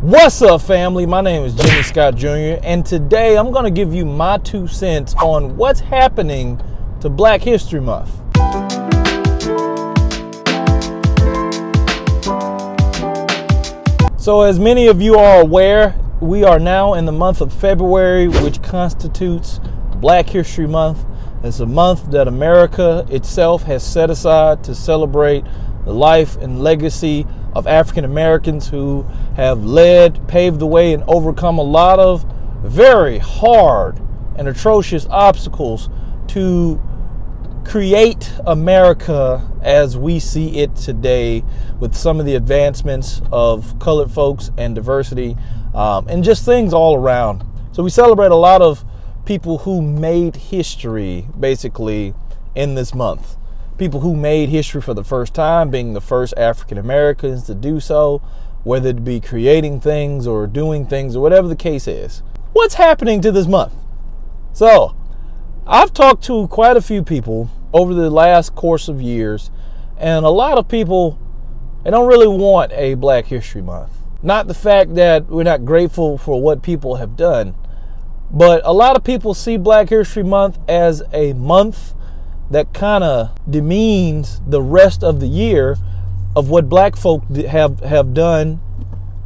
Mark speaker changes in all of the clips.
Speaker 1: What's up, family? My name is Jimmy Scott Jr. and today I'm going to give you my 2 cents on what's happening to Black History Month. So as many of you are aware, we are now in the month of February, which constitutes Black History Month. It's a month that America itself has set aside to celebrate the life and legacy of African Americans who have paved the way, and overcome a lot of very hard and atrocious obstacles to create America as we see it today, with some of the advancements of colored folks and diversity and just things all around. So we celebrate a lot of people who made history basically in this month. People who made history for the first time, being the first African Americans to do so, whether it be creating things or doing things or whatever the case is. What's happening to this month? So, I've talked to quite a few people over the last course of years, and a lot of people, they don't really want a Black History Month. Not the fact that we're not grateful for what people have done, but a lot of people see Black History Month as a month that kind of demeans the rest of the year of what black folk have done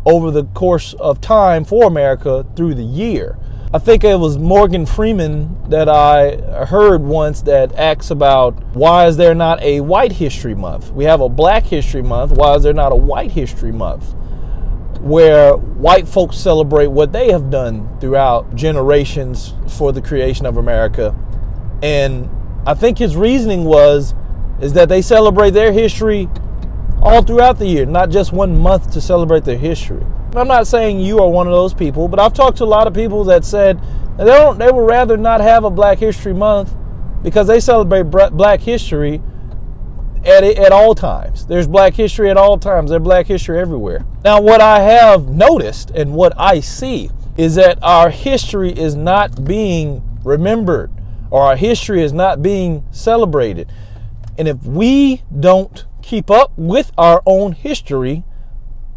Speaker 1: over the course of time for America through the year. I think it was Morgan Freeman that I heard once that asks about, why is there not a White History Month? We have a Black History Month. Why is there not a White History Month, where white folks celebrate what they have done throughout generations for the creation of America? And I think his reasoning is that they celebrate their history all throughout the year, not just one month to celebrate their history. I'm not saying you are one of those people, but I've talked to a lot of people that said that they would rather not have a Black History Month because they celebrate Black history at all times. There's Black history at all times. There's Black history everywhere. Now, what I have noticed and what I see is that our history is not being remembered, or our history is not being celebrated. And if we don't keep up with our own history,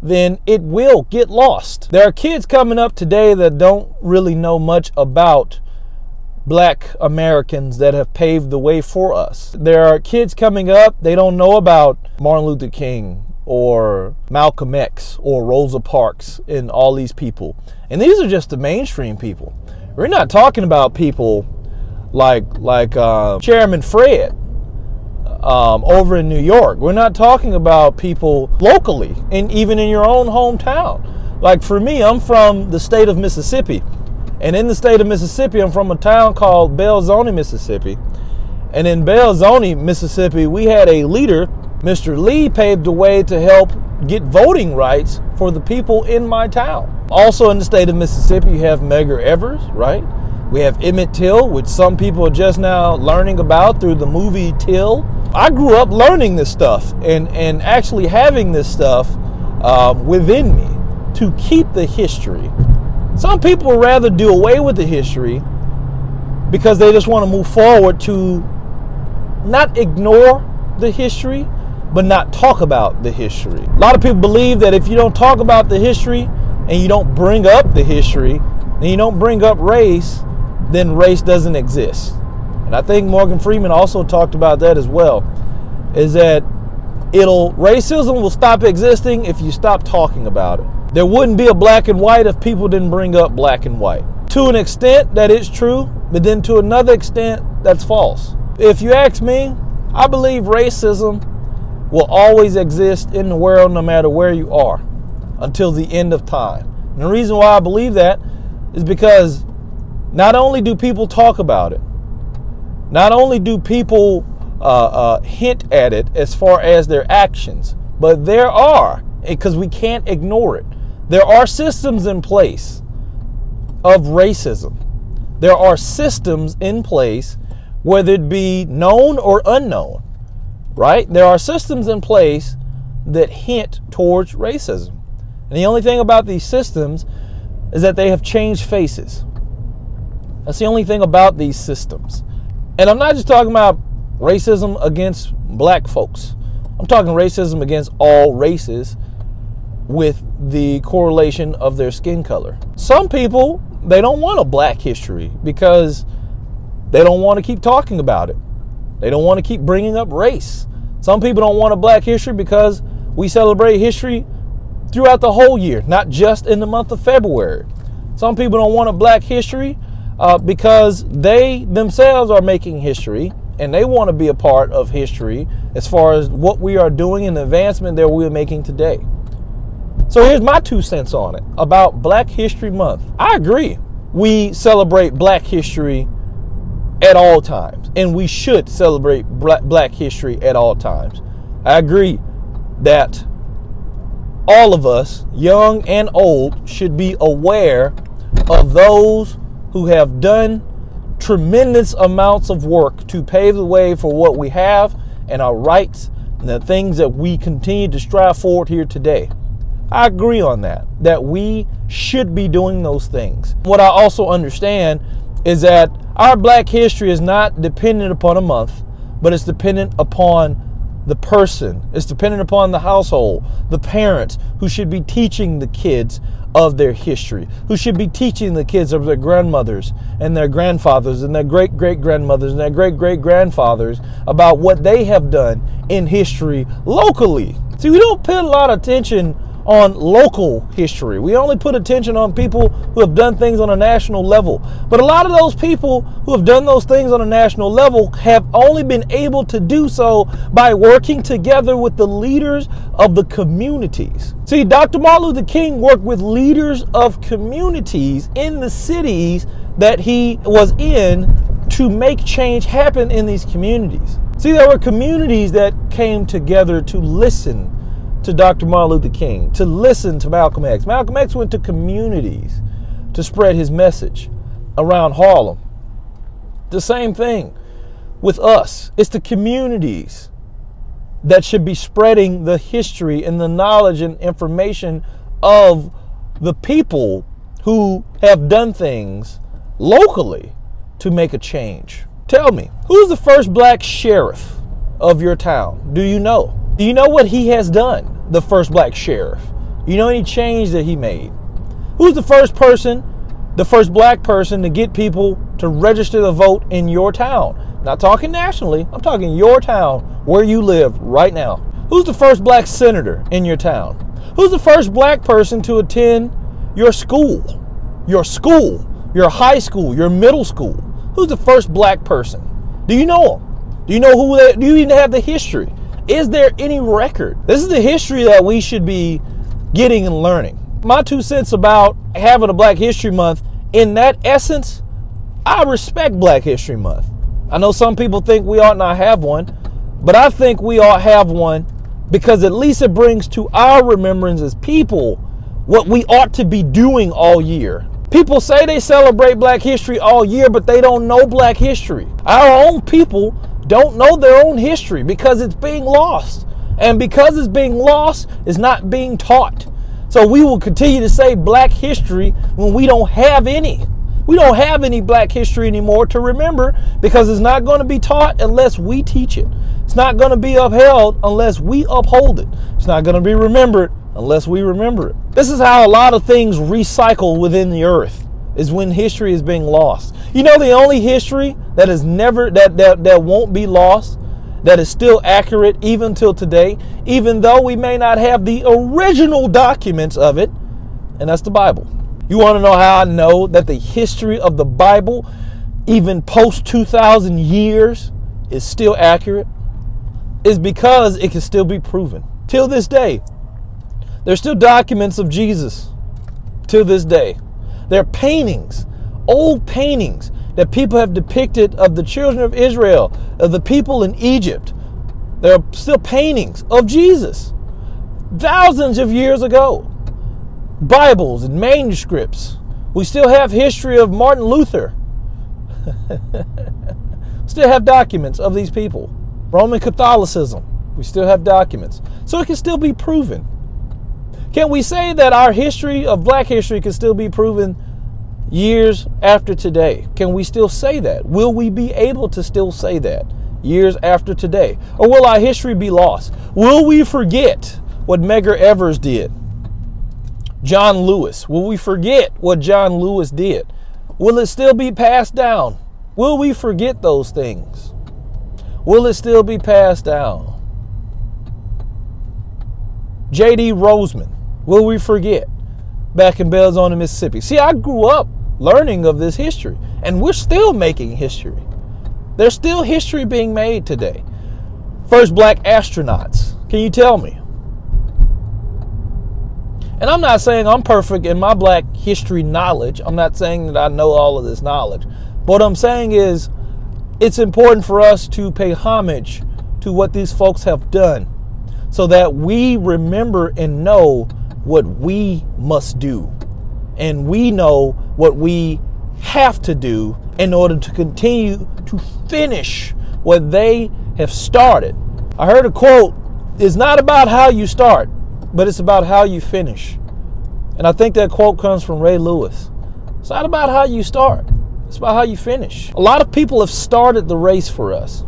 Speaker 1: then it will get lost. There are kids coming up today that don't really know much about Black Americans that have paved the way for us. There are kids coming up, they don't know about Martin Luther King or Malcolm X or Rosa Parks and all these people. And these are just the mainstream people. We're not talking about people like Chairman Fred over in New York. We're not talking about people locally, and even in your own hometown. Like for me, I'm from the state of Mississippi, and in the state of Mississippi, I'm from a town called Belzoni, Mississippi. And in Belzoni, Mississippi, we had a leader, Mr. Lee, paved the way to help get voting rights for the people in my town. Also in the state of Mississippi, you have Medgar Evers, right? We have Emmett Till, which some people are just now learning about through the movie Till. I grew up learning this stuff and actually having this stuff within me to keep the history. Some people would rather do away with the history because they just want to move forward to not ignore the history, but not talk about the history. A lot of people believe that if you don't talk about the history and you don't bring up the history, and you don't bring up race, then race doesn't exist. And I think Morgan Freeman also talked about that as well, is that racism will stop existing if you stop talking about it. There wouldn't be a black and white if people didn't bring up black and white. To an extent, that is true, but then to another extent, that's false. If you ask me, I believe racism will always exist in the world no matter where you are until the end of time. And the reason why I believe that is because not only do people talk about it, not only do people hint at it as far as their actions, but there are, because we can't ignore it, there are systems in place of racism. There are systems in place, whether it be known or unknown, right? There are systems in place that hint towards racism. And the only thing about these systems is that they have changed faces. That's the only thing about these systems. And I'm not just talking about racism against black folks. I'm talking racism against all races, with the correlation of their skin color. Some people, they don't want a Black history because they don't want to keep talking about it. They don't want to keep bringing up race. Some people don't want a Black history because we celebrate history throughout the whole year, not just in the month of February. Some people don't want a Black history because they themselves are making history and they want to be a part of history as far as what we are doing and the advancement that we are making today. So here's my 2 cents on it about Black History Month. I agree. We celebrate Black history at all times, and we should celebrate Black history at all times. I agree that all of us, young and old, should be aware of those who have done tremendous amounts of work to pave the way for what we have and our rights and the things that we continue to strive forward here today. I agree on that we should be doing those things. What I also understand is that our Black history is not dependent upon a month, but it's dependent upon the person. It's dependent upon the household, the parents who should be teaching the kids of their history, who should be teaching the kids of their grandmothers and their grandfathers and their great-great-grandmothers and their great-great-grandfathers about what they have done in history locally. See, we don't put a lot of attention on local history. We only put attention on people who have done things on a national level. But a lot of those people who have done those things on a national level have only been able to do so by working together with the leaders of the communities. See, Dr. Martin Luther King worked with leaders of communities in the cities that he was in to make change happen in these communities. See, there were communities that came together to listen to Dr. Martin Luther King, to listen to Malcolm X. Malcolm X went to communities to spread his message around Harlem. The same thing with us. It's the communities that should be spreading the history and the knowledge and information of the people who have done things locally to make a change. Tell me, who's the first Black sheriff of your town? Do you know? Do you know what he has done, the first Black sheriff? You know any change that he made? Who's the first person, the first Black person to get people to register to vote in your town? Not talking nationally, I'm talking your town, where you live right now. Who's the first Black senator in your town? Who's the first Black person to attend your school, your high school, your middle school? Who's the first Black person? Do you know them? Do you know who they, do you even have the history? Is there any record? This is the history that we should be getting and learning. My 2 cents about having a Black History Month, in that essence, I respect Black History Month. I know some people think we ought not have one, but I think we ought have one because at least it brings to our remembrance as people what we ought to be doing all year. People say they celebrate Black history all year, but they don't know Black history. Our own people don't know their own history because it's being lost. And because it's being lost, it's not being taught. So we will continue to say Black history when we don't have any. We don't have any Black history anymore to remember because it's not going to be taught unless we teach it. It's not going to be upheld unless we uphold it. It's not going to be remembered unless we remember it. This is how a lot of things recycle within the earth, is when history is being lost. You know, the only history that is never, that won't be lost, that is still accurate even till today, even though we may not have the original documents of it, and that's the Bible. You want to know how I know that the history of the Bible, even post 2,000 years, is still accurate? Is because it can still be proven. Till this day, there's still documents of Jesus. Till this day. There are paintings, old paintings that people have depicted of the children of Israel, of the people in Egypt. There are still paintings of Jesus thousands of years ago. Bibles and manuscripts. We still have history of Martin Luther. Still have documents of these people. Roman Catholicism. We still have documents. So it can still be proven. Can we say that our history of Black history can still be proven years after today? Can we still say that? Will we be able to still say that years after today? Or will our history be lost? Will we forget what Medgar Evers did? John Lewis. Will we forget what John Lewis did? Will it still be passed down? Will we forget those things? Will it still be passed down? J.D. Roseman. Will we forget? Back in Belzoni, Mississippi. See, I grew up learning of this history, and we're still making history. There's still history being made today. First black astronauts. Can you tell me? And I'm not saying I'm perfect in my black history knowledge. I'm not saying that I know all of this knowledge. But what I'm saying is it's important for us to pay homage to what these folks have done so that we remember and know what we must do. And we know what we have to do in order to continue to finish what they have started. I heard a quote, it's not about how you start, but it's about how you finish. And I think that quote comes from Ray Lewis. It's not about how you start, it's about how you finish. A lot of people have started the race for us.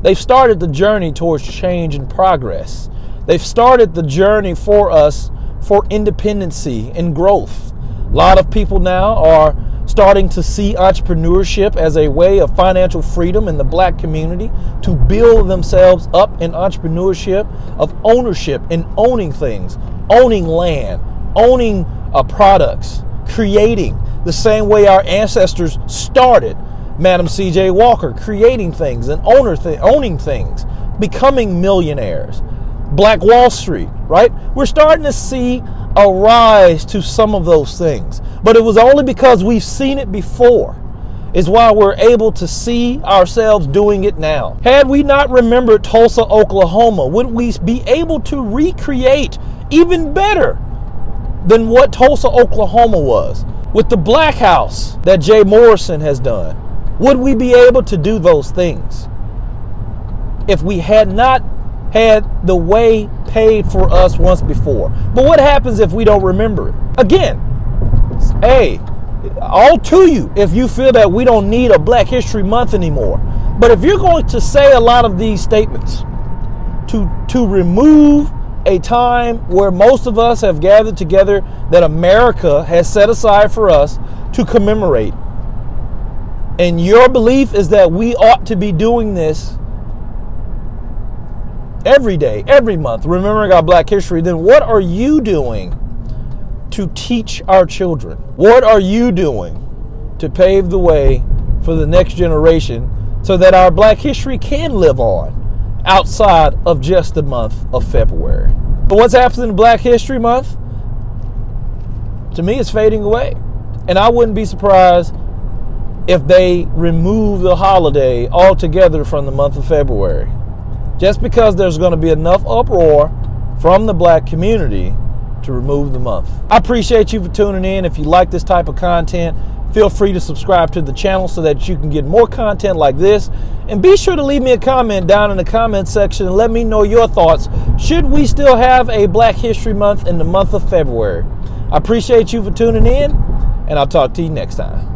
Speaker 1: They've started the journey towards change and progress. They've started the journey for us for independency and growth. A lot of people now are starting to see entrepreneurship as a way of financial freedom in the black community, to build themselves up in entrepreneurship of ownership and owning things, owning land, owning products, creating the same way our ancestors started. Madam C.J. Walker creating things and owning things, becoming millionaires. Black Wall Street, right? We're starting to see a rise to some of those things. But it was only because we've seen it before is why we're able to see ourselves doing it now. Had we not remembered Tulsa, Oklahoma, would we be able to recreate even better than what Tulsa, Oklahoma was? With the Black House that Jay Morrison has done, would we be able to do those things if we had not had the way paid for us once before? But what happens if we don't remember it? Again, hey, all to you if you feel that we don't need a Black History Month anymore. But if you're going to say a lot of these statements to remove a time where most of us have gathered together that America has set aside for us to commemorate, and your belief is that we ought to be doing this every day, every month, remembering our Black history, then what are you doing to teach our children? What are you doing to pave the way for the next generation so that our Black history can live on outside of just the month of February? But what's happening in Black History Month? To me, it's fading away. And I wouldn't be surprised if they remove the holiday altogether from the month of February, just because there's going to be enough uproar from the black community to remove the month. I appreciate you for tuning in. If you like this type of content, feel free to subscribe to the channel so that you can get more content like this. And be sure to leave me a comment down in the comment section and let me know your thoughts. Should we still have a Black History Month in the month of February? I appreciate you for tuning in, and I'll talk to you next time.